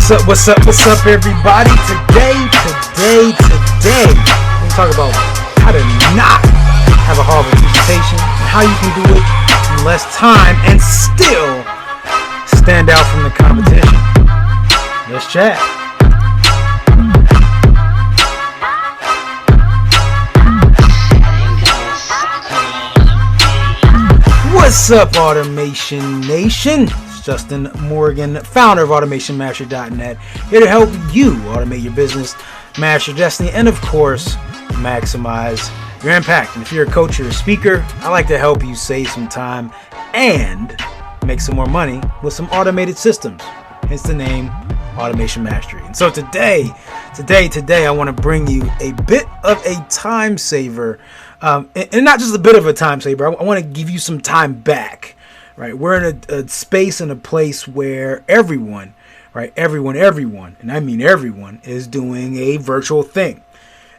What's up, everybody? Today, we talk about how to not have a horrible presentation and how you can do it in less time and still stand out from the competition. Let's chat. What's up, Automation Nation? Justin Morgan, founder of AutomationMaster.net, here to help you automate your business, master your destiny, and of course, maximize your impact. And if you're a coach or a speaker, I like to help you save some time and make some more money with some automated systems. Hence the name Automation Mastery. And so today, I want to bring you a bit of a time saver, and not just a bit of a time saver. I want to give you some time back. Right, we're in a space and a place where everyone, and I mean everyone, is doing a virtual thing.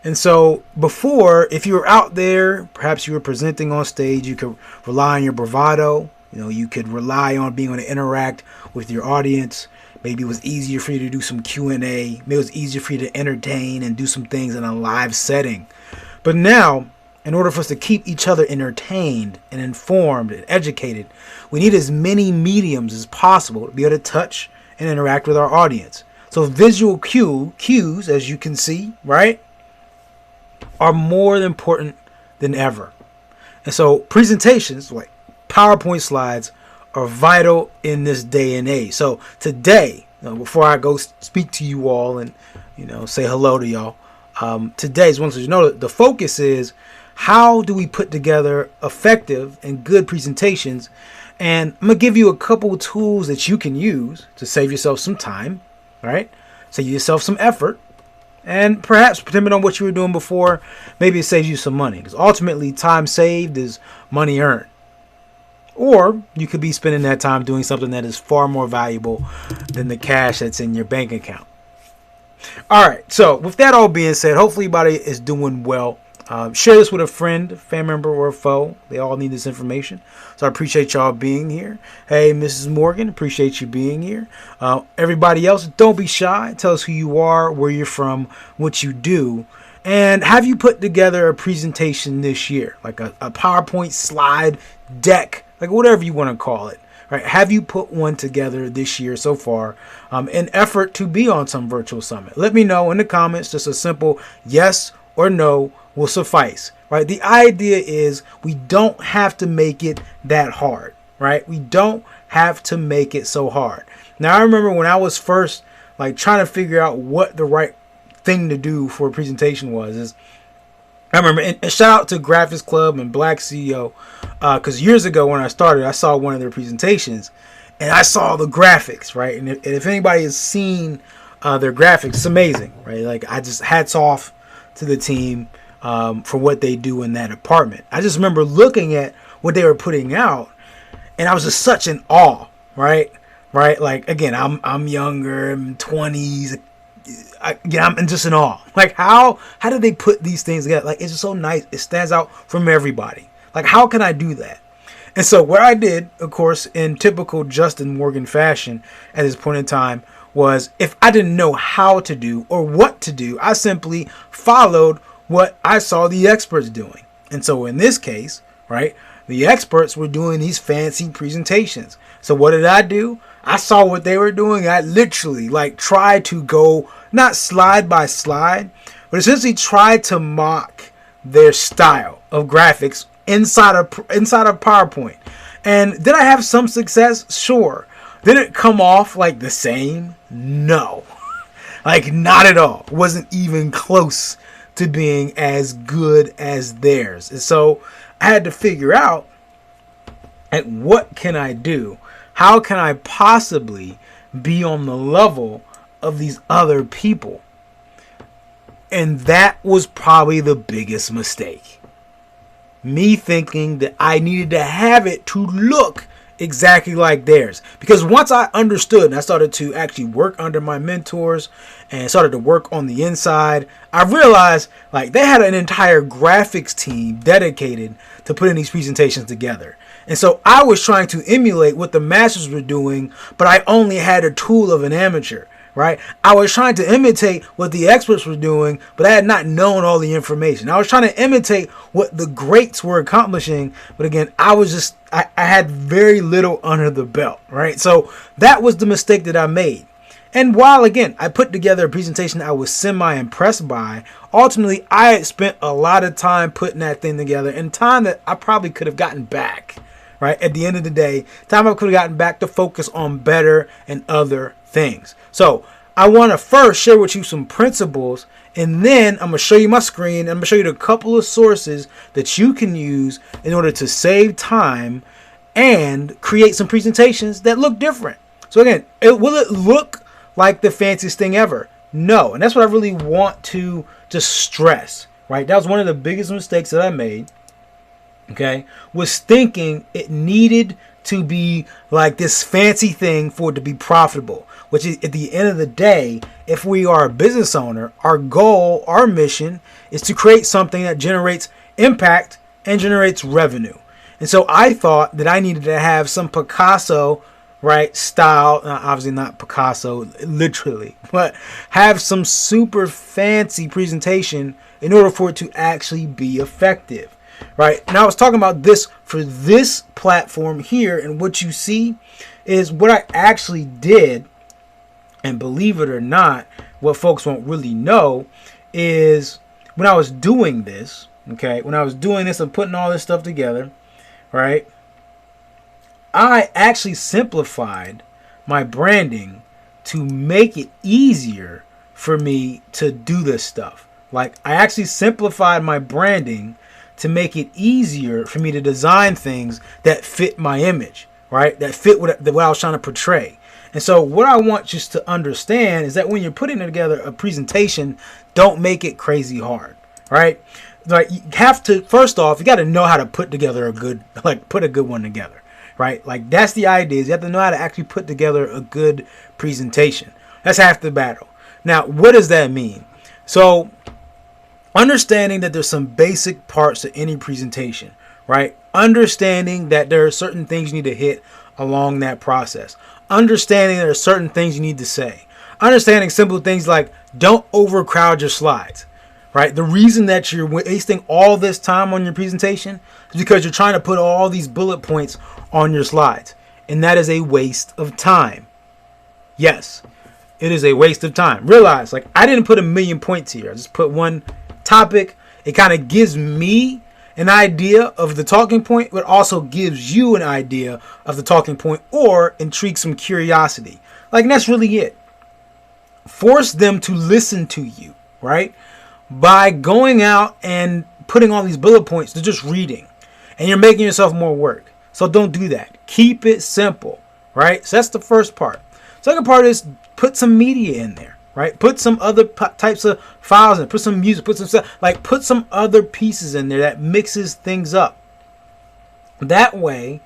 And so before, if you were out there, perhaps you were presenting on stage, you could rely on your bravado. You could rely on being able to interact with your audience. Maybe it was easier for you to do some Q&A. Maybe it was easier for you to entertain and do some things in a live setting. But now, in order for us to keep each other entertained and informed and educated, we need as many mediums as possible to be able to touch and interact with our audience. So visual cues, as you can see, right, are more important than ever. And so presentations like PowerPoint slides are vital in this day and age. So today, before I go speak to you all and say hello to y'all, today is one of the focus is, how do we put together effective and good presentations? And I'm going to give you a couple of tools that you can use to save yourself some time, right? Save yourself some effort. And perhaps, depending on what you were doing before, maybe it saves you some money. Because ultimately, time saved is money earned. Or you could be spending that time doing something that is far more valuable than the cash that's in your bank account. All right. So with that all being said, hopefully everybody is doing well. Share this with a friend, family member, or a foe. They all need this information. So I appreciate y'all being here. Hey, Mrs. Morgan, appreciate you being here. Everybody else, don't be shy. Tell us who you are, where you're from, what you do. And have you put together a presentation this year? Like a PowerPoint slide deck, like whatever you want to call it. Right? Have you put one together this year so far in effort to be on some virtual summit? Let me know in the comments. Just a simple yes or no will suffice, right? The idea is we don't have to make it that hard, right? We don't have to make it so hard. Now, I remember when I was first trying to figure out what the right thing to do for a presentation was, I remember, and shout out to Graphics Club and Black CEO, because years ago when I started, I saw one of their presentations and I saw the graphics, right? And if anybody has seen their graphics, it's amazing, right? I just hats off to the team for what they do in that department. I just remember looking at what they were putting out, and I was just such in awe, right? Again, I'm younger, I'm 20s. I'm just in awe. How did they put these things together? It's just so nice. It stands out from everybody. How can I do that? And so what I did, of course, in typical Justin Morgan fashion at this point in time, was if I didn't know how to do or what to do, I simply followed what I saw the experts doing. And so in this case, right, the experts were doing these fancy presentations. So what did I do? I saw what they were doing. I literally tried to go, not slide by slide, but essentially tried to mock their style of graphics inside of PowerPoint. And did I have some success? Sure. Did it come off the same? No. Not at all. It wasn't even close to being as good as theirs. And so I had to figure out, what can I do? How can I possibly be on the level of these other people? And that was probably the biggest mistake. Me thinking that I needed to have it to look exactly like theirs. Because once I understood and I started to actually work under my mentors and started to work on the inside, I realized they had an entire graphics team dedicated to putting these presentations together. And so I was trying to emulate what the masters were doing, but I only had a tool of an amateur, right? I was trying to imitate what the experts were doing, but I had not known all the information. I was trying to imitate what the greats were accomplishing, but again, I had very little under the belt, right? So that was the mistake that I made. And while, again, I put together a presentation I was semi-impressed by, ultimately, I had spent a lot of time putting that thing together, and time that I probably could have gotten back, right? At the end of the day, time I could have gotten back to focus on better and other things. So I want to first share with you some principles, and then I'm going to show you my screen, and I'm going to show you a couple of sources that you can use in order to save time and create some presentations that look different. So again, will it look like the fanciest thing ever? No. And that's what I really want to just stress, right? That was one of the biggest mistakes that I made, okay, was thinking it needed to be like this fancy thing for it to be profitable, which is, at the end of the day, if we are a business owner, our goal, our mission is to create something that generates impact and generates revenue. And so I thought that I needed to have some Picasso, right, style, obviously not Picasso literally, but have some super fancy presentation in order for it to actually be effective, right? And I was talking about this for this platform here, and what you see is what I actually did. And believe it or not, what folks won't really know is when I was doing this, okay, when I was doing this and putting all this stuff together, right, I actually simplified my branding to make it easier for me to do this stuff. Like, I actually simplified my branding to make it easier for me to design things that fit my image, right? That fit what I was trying to portray. And so what I want you to understand is that when you're putting together a presentation, don't make it crazy hard, right? Like, you have to, first off, you got to know how to put together a good one together, right? Like, that's the idea, is you have to know how to actually put together a good presentation. That's half the battle. Now, what does that mean? So, understanding that there's some basic parts to any presentation, right? Understanding that there are certain things you need to hit along that process. Understanding there are certain things you need to say. Understanding simple things like, don't overcrowd your slides, right? The reason that you're wasting all this time on your presentation is because you're trying to put all these bullet points on your slides. And that is a waste of time. Yes, it is a waste of time. Realize, like, I didn't put a million points here. I just put one topic. It kind of gives me an idea of the talking point, but also gives you an idea of the talking point, or intrigues some curiosity. Like, and that's really it. Force them to listen to you, right? By going out and putting all these bullet points to just reading. And you're making yourself more work. So don't do that. Keep it simple, right? So that's the first part. Second part is put some media in there, right? Put some other types of files in. Put some music. Put some stuff. Like, put some other pieces in there that mixes things up. That way,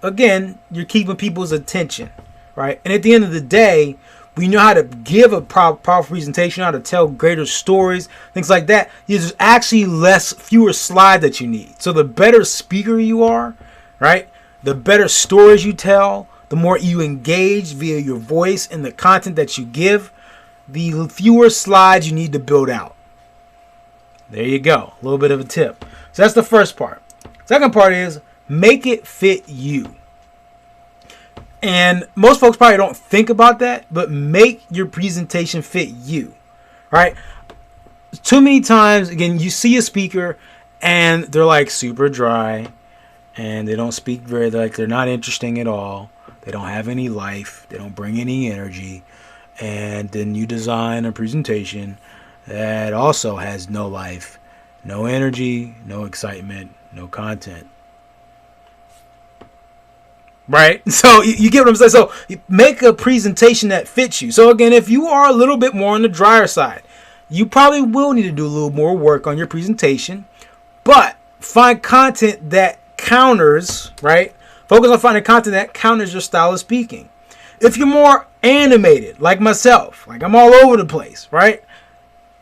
again, you're keeping people's attention, right? And at the end of the day, we know how to give a powerful presentation, how to tell greater stories, things like that. There's actually fewer slides that you need. So the better speaker you are, right? The better stories you tell, the more you engage via your voice and the content that you give, the fewer slides you need to build out. There you go. A little bit of a tip. So that's the first part. Second part is make it fit you. And most folks probably don't think about that, but make your presentation fit you, right? Too many times, again, you see a speaker and they're like super dry and they don't speak they're not interesting at all. They don't have any life. They don't bring any energy. And then you design a presentation that also has no life, no energy, no excitement, no content. Right? So you get what I'm saying? So you make a presentation that fits you. So again, if you are a little bit more on the drier side, you probably will need to do a little more work on your presentation, but find content that counters, right? Focus on finding content that counters your style of speaking. If you're more animated, like myself, like I'm all over the place, right?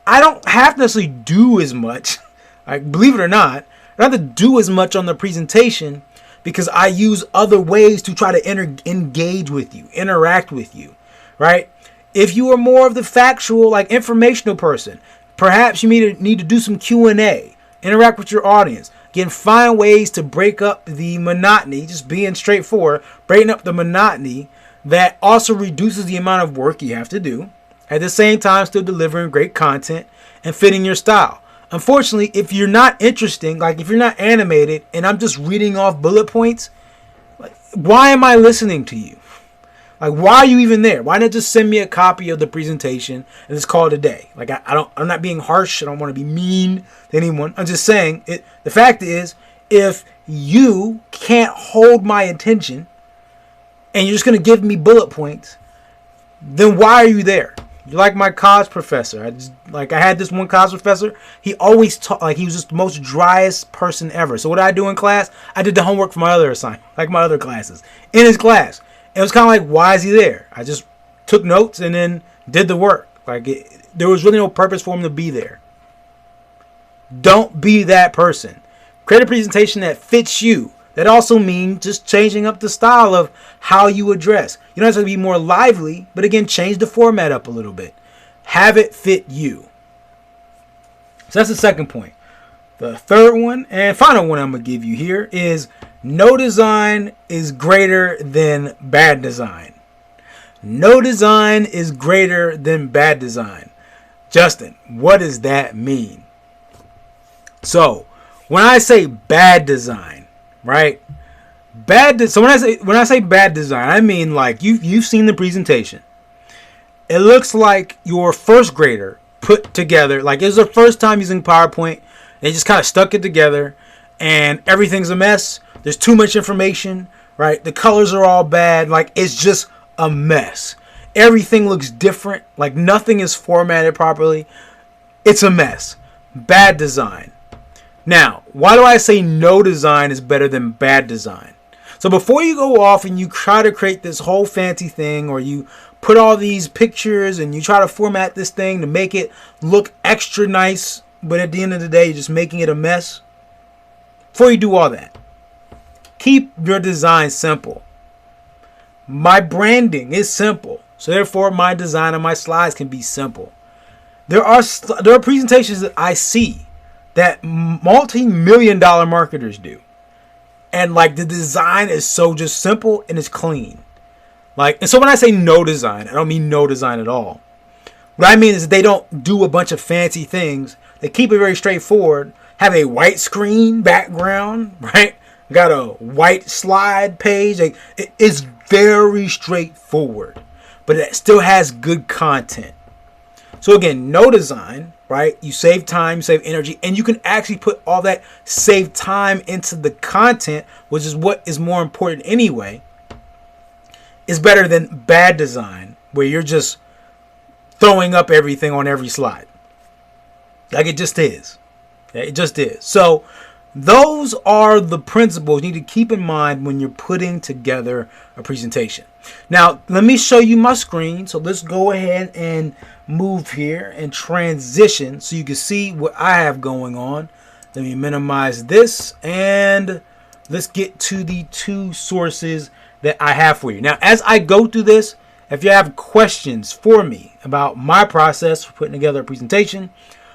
I don't have to necessarily do as much, like, believe it or not, I don't have to do as much on the presentation because I use other ways to try to engage with you, interact with you, right? If you are more of the factual, like informational person, perhaps you need to do some Q&A, interact with your audience. Again, find ways to break up the monotony, just being straightforward, breaking up the monotony that also reduces the amount of work you have to do. At the same time, still delivering great content and fitting your style. Unfortunately, if you're not interesting, like if you're not animated and I'm just reading off bullet points, like, why am I listening to you? Like, why are you even there? Why not just send me a copy of the presentation and just call it a day? Like, I'm not being harsh. I don't want to be mean to anyone. I'm just saying it. The fact is, if you can't hold my attention and you're just going to give me bullet points, then why are you there? You're like my college professor. I had this one college professor. He always taught like he was just the most driest person ever. So what did I do in class? I did the homework for my other assignment, like my other classes, in his class. It was kind of like, why is he there? I just took notes and then did the work. There was really no purpose for him to be there. Don't be that person. Create a presentation that fits you. That also means just changing up the style of how you address. You don't have to be more lively, but again, change the format up a little bit. Have it fit you. So that's the second point. The third one and final one I'm going to give you here is no design is greater than bad design. No design is greater than bad design. Justin, what does that mean? So, when I say bad design, right? So when I say bad design, I mean like you've seen the presentation. It looks like your first grader put together, like it was their first time using PowerPoint. They just kind of stuck it together and everything's a mess. There's too much information, right? The colors are all bad. Like it's just a mess. Everything looks different. Like nothing is formatted properly. It's a mess. Bad design. Now, why do I say no design is better than bad design? So before you go off and you try to create this whole fancy thing, or you put all these pictures and you try to format this thing to make it look extra nice, but at the end of the day, you're just making it a mess. Before you do all that, keep your design simple. My branding is simple, so therefore my design and my slides can be simple. There are presentations that I see that multi-million-dollar marketers do, and like the design is so just simple and it's clean. And so when I say no design, I don't mean no design at all. What I mean is they don't do a bunch of fancy things. They keep it very straightforward. Have a white screen background, right? Got a white slide page. It's very straightforward, but it still has good content. So again, no design, right? You save time, save energy, and you can actually put all that saved time into the content, which is what is more important anyway. Is better than bad design, where you're just throwing up everything on every slide. Like it just is. It just is. So those are the principles you need to keep in mind when you're putting together a presentation. Now, let me show you my screen. So let's go ahead and move here and transition so you can see what I have going on. Let me minimize this and let's get to the two sources that I have for you. Now, as I go through this, if you have questions for me about my process for putting together a presentation,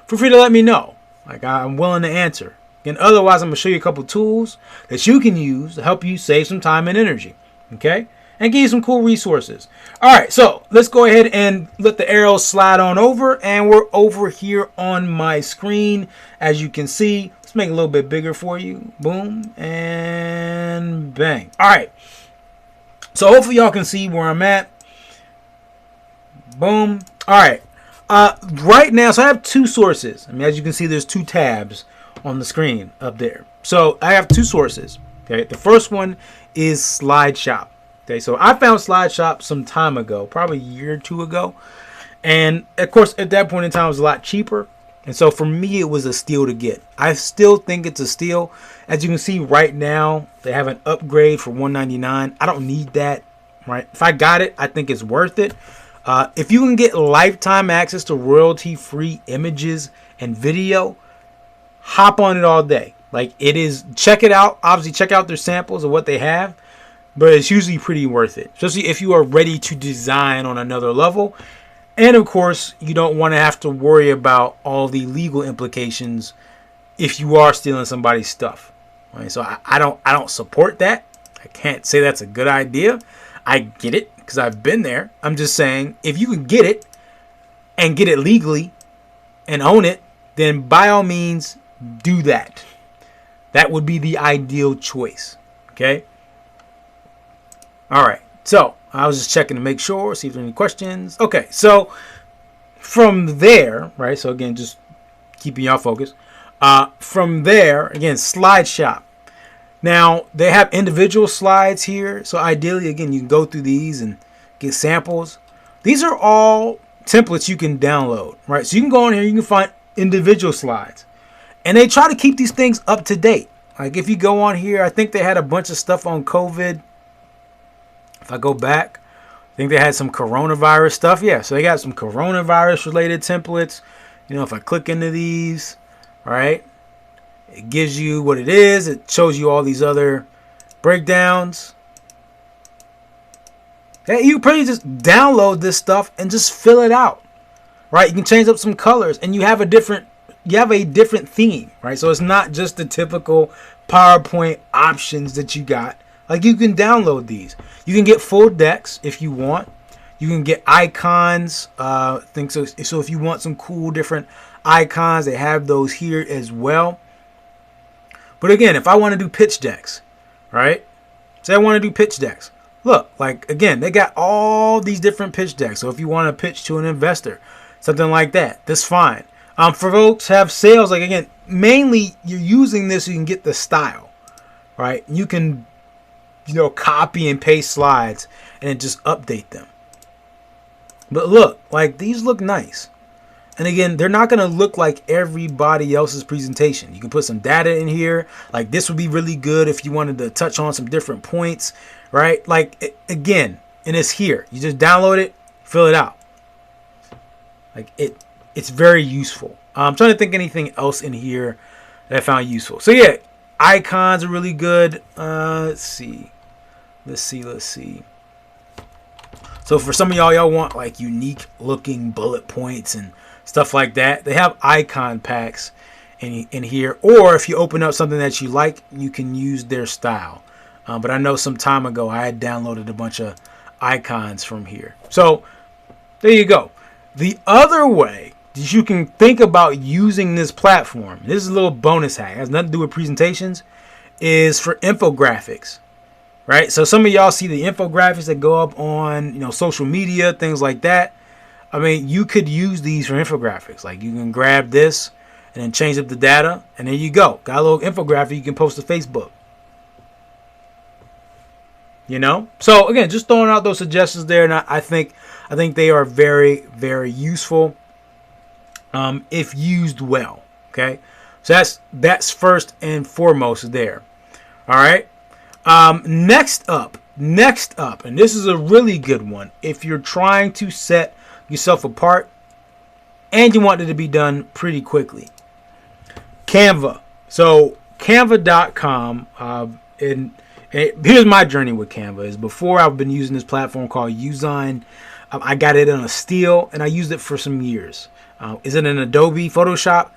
feel free to let me know. I'm willing to answer. And otherwise, I'm going to show you a couple tools that you can use to help you save some time and energy. Okay? And give you some cool resources. All right, so let's go ahead and let the arrows slide on over. And we're over here on my screen. As you can see, let's make it a little bit bigger for you. Boom and bang. All right. So hopefully y'all can see where I'm at. Boom. All right. Right now, so I have two sources. As you can see, there's two tabs on the screen up there. So I have two sources. Okay. The first one is Slideshop. Okay. So I found Slideshop some time ago, probably a year or two ago. And of course, at that point in time, it was a lot cheaper. And so for me, it was a steal to get. I still think it's a steal. As you can see right now, they have an upgrade for $199. I don't need that, right? If I got it, I think it's worth it. If you can get lifetime access to royalty-free images and video, hop on it all day. It is, check it out. Obviously, check out their samples of what they have. But it's usually pretty worth it, especially if you are ready to design on another level. And of course, you don't want to have to worry about all the legal implications if you are stealing somebody's stuff. Right? So I don't support that. I can't say that's a good idea. I get it because I've been there. I'm just saying if you can get it and get it legally and own it, then by all means do that. That would be the ideal choice. Okay? All right. So I was just checking to make sure, see if there are any questions. Okay. So from there, right? So again, just keeping y'all focused. From there, again, Slideshop. Now, they have individual slides here. So ideally, again, you can go through these and get samples. These are all templates you can download, right? So you can go in here, you can find individual slides. And they try to keep these things up to date. Like if you go on here, I think they had a bunch of stuff on COVID. If I go back, I think they had some coronavirus stuff. Yeah, so they got some coronavirus related templates. You know, if I click into these, all right, it gives you what it is. It shows you all these other breakdowns. Yeah, you pretty just download this stuff and just fill it out, right? You can change up some colors, and you have a different theme, right? So it's not just the typical PowerPoint options that you got. Like you can download these. You can get full decks if you want. You can get icons. Things so if you want some cool different icons, they have those here as well. But again, if I want to do pitch decks, right? Say I want to do pitch decks. Look, like again, they got all these different pitch decks. So if you want to pitch to an investor, something like that, that's fine. For folks have sales, like again, mainly you're using this so you can get the style, right? You can, copy and paste slides and then just update them. But look, like these look nice. And again, they're not going to look like everybody else's presentation. You can put some data in here. Like this would be really good if you wanted to touch on some different points, right? Like again, and it's here. You just download it, fill it out. Like it's very useful. I'm trying to think anything else in here that I found useful. So yeah, icons are really good. Let's see. So for some of y'all want like unique looking bullet points and stuff like that. They have icon packs in here. Or if you open up something that you like, you can use their style. But I know some time ago I had downloaded a bunch of icons from here. So there you go. The other way that you can think about using this platform, this is a little bonus hack, it has nothing to do with presentations, is for infographics. Right? So some of y'all see the infographics that go up on, social media, things like that. I mean, you could use these for infographics. Like you can grab this and then change up the data, and there you go. Got a little infographic you can post to Facebook. So again, just throwing out those suggestions there, and I think they are very, very useful if used well. Okay, so that's first and foremost there. All right. Next up, and this is a really good one. If you're trying to set yourself apart and you want it to be done pretty quickly, Canva. So Canva.com, and here's my journey with Canva. Is before I've been using this platform called Uzine. I got it on a steal and I used it for some years. Is it an Adobe Photoshop?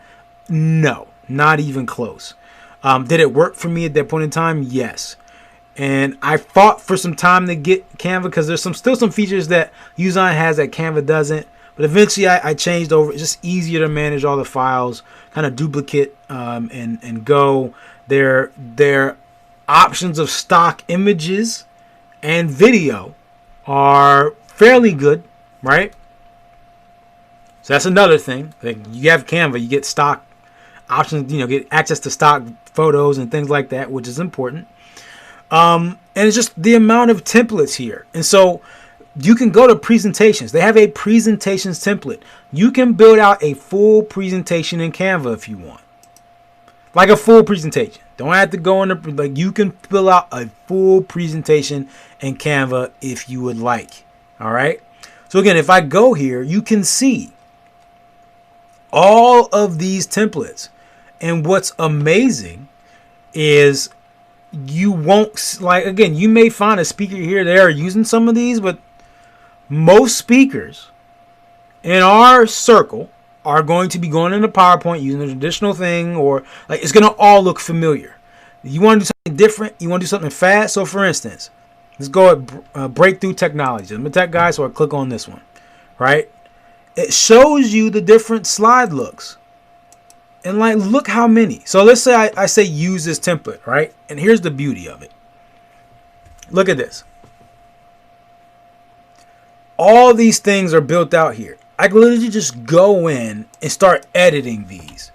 No, not even close. Did it work for me at that point in time? Yes. And I fought for some time to get Canva because there's still some features that Uzine has that Canva doesn't. But eventually I changed over. It's just easier to manage all the files, kind of duplicate and go. Their options of stock images and video are fairly good, right? So that's another thing. Like you have Canva, you get stock options, get access to stock photos and things like that, which is important. And it's just the amount of templates here. And so you can go to presentations. They have a presentations template. You can build out a full presentation in Canva if you want. Like a full presentation. Don't have to go into, like you can fill out a full presentation in Canva if you would like. All right. So again, if I go here, you can see all of these templates. And what's amazing is you won't, like, again, you may find a speaker here, they are using some of these, but most speakers in our circle are going to be going into PowerPoint using a traditional thing, or like it's going to all look familiar. You want to do something different, you want to do something fast. So for instance, let's go at breakthrough technologies. I'm a tech guy, so I click on this one, right? It shows you the different slide looks. And like, look how many. So let's say I say use this template, right? And here's the beauty of it. Look at this. All these things are built out here. I can literally just go in and start editing these,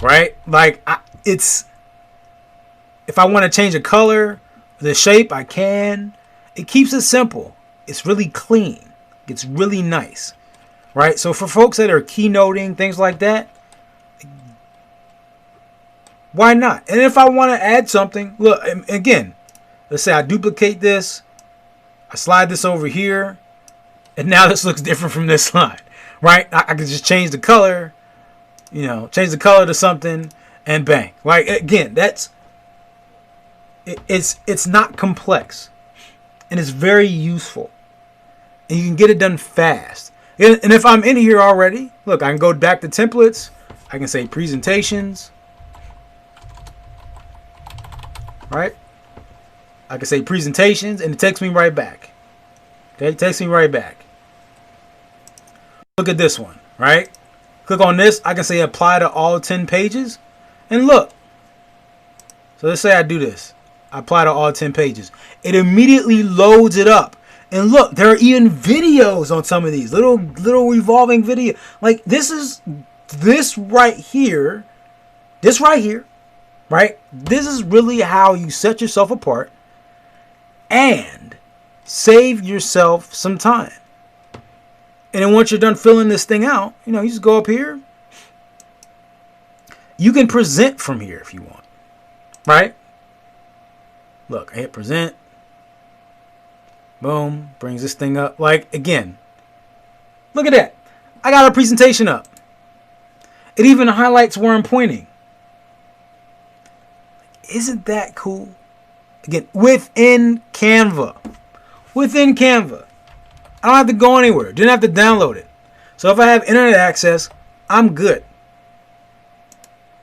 right? Like if I want to change a color, the shape, I can. It keeps it simple. It's really clean. It's really nice, right? So for folks that are keynoting, things like that, why not? And if I want to add something, look, again, let's say I duplicate this, I slide this over here, and now this looks different from this slide, right? I can just change the color, change the color to something, and bang. Like, again, it's not complex, and it's very useful, and you can get it done fast. And if I'm in here already, look, I can go back to templates. I can say presentations. Right? I can say presentations, and it takes me right back. Okay, it takes me right back. Look at this one, right? Click on this. I can say apply to all 10 pages. And look. So let's say I do this. I apply to all 10 pages. It immediately loads it up. And look, there are even videos on some of these. Little revolving video. Like this right here. Right? This is really how you set yourself apart and save yourself some time. And then once you're done filling this thing out, you just go up here. You can present from here if you want. Right? Look, I hit present. Boom. Brings this thing up. Like, again, look at that. I got a presentation up. It even highlights where I'm pointing. Isn't that cool? Again, within Canva. Within Canva. I don't have to go anywhere. Didn't have to download it. So if I have internet access, I'm good.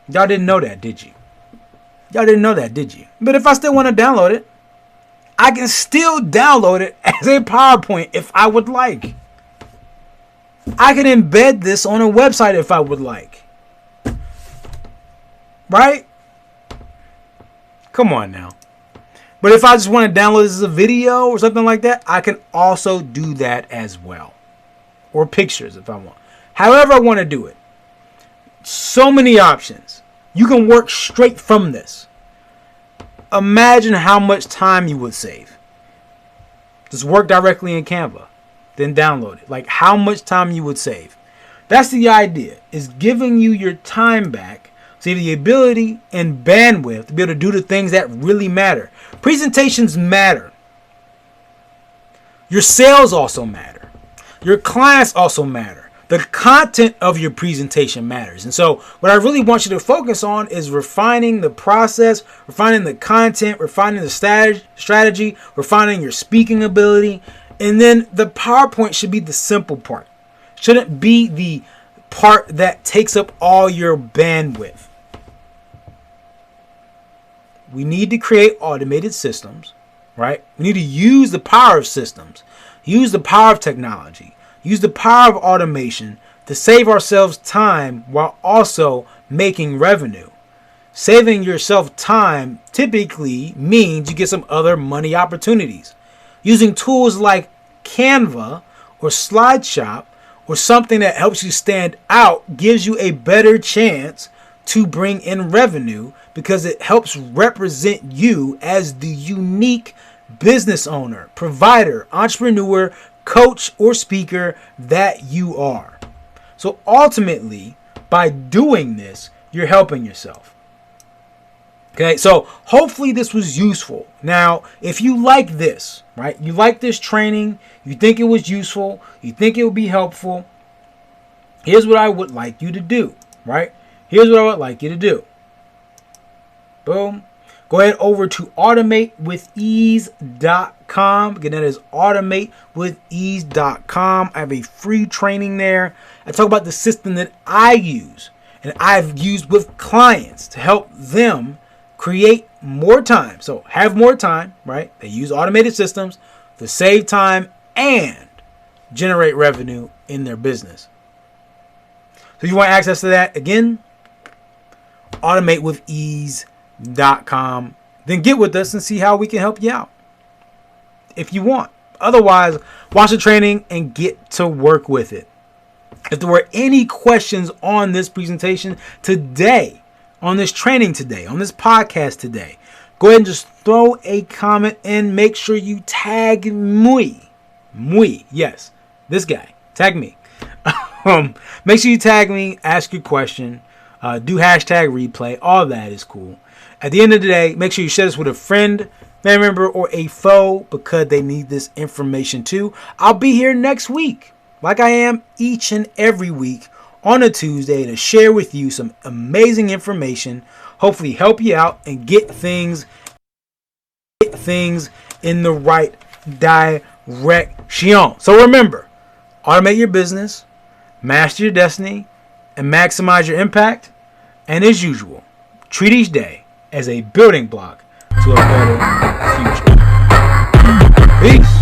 Y'all didn't know that, did you? Y'all didn't know that, did you? But if I still want to download it, I can still download it as a PowerPoint if I would like. I can embed this on a website if I would like. Right? Come on now. But if I just want to download this as a video or something like that, I can also do that as well. Or pictures if I want. However I want to do it. So many options. You can work straight from this. Imagine how much time you would save. Just work directly in Canva. Then download it. Like how much time you would save. That's the idea. Is giving you your time back. So you have the ability and bandwidth to be able to do the things that really matter. Presentations matter. Your sales also matter. Your clients also matter. The content of your presentation matters. And so what I really want you to focus on is refining the process, refining the content, refining the strategy, refining your speaking ability. And then the PowerPoint should be the simple part. Shouldn't be the part that takes up all your bandwidth. We need to create automated systems, right? We need to use the power of systems, use the power of technology, use the power of automation to save ourselves time while also making revenue. Saving yourself time typically means you get some other money opportunities. Using tools like Canva or Slideshop or something that helps you stand out gives you a better chance to bring in revenue because it helps represent you as the unique business owner, provider, entrepreneur, coach, or speaker that you are. So ultimately, by doing this, you're helping yourself. Okay, so hopefully this was useful. Now, if you like this, right, you like this training, you think it was useful, you think it would be helpful, here's what I would like you to do, right? Here's what I would like you to do. Boom. Go ahead over to automatewithease.com. automatewithease.com. Again, that is automatewithease.com. I have a free training there. I talk about the system that I use and I've used with clients to help them create more time. So have more time, right? They use automated systems to save time and generate revenue in their business. So if you want access to that, again, automatewithease.com. Then get with us and see how we can help you out if you want. Otherwise, watch the training and get to work with it. If there were any questions on this presentation today, on this training today, on this podcast today, go ahead and just throw a comment in. Make sure you tag me. Yes, this guy. Tag me. Make sure you tag me. Ask your question. Do hashtag replay. All that is cool. At the end of the day, make sure you share this with a friend, family member, or a foe because they need this information too. I'll be here next week, like I am each and every week on a Tuesday, to share with you some amazing information, hopefully help you out and get things in the right direction. So remember, automate your business, master your destiny, and maximize your impact. And as usual, treat each day as a building block to a better future. Peace.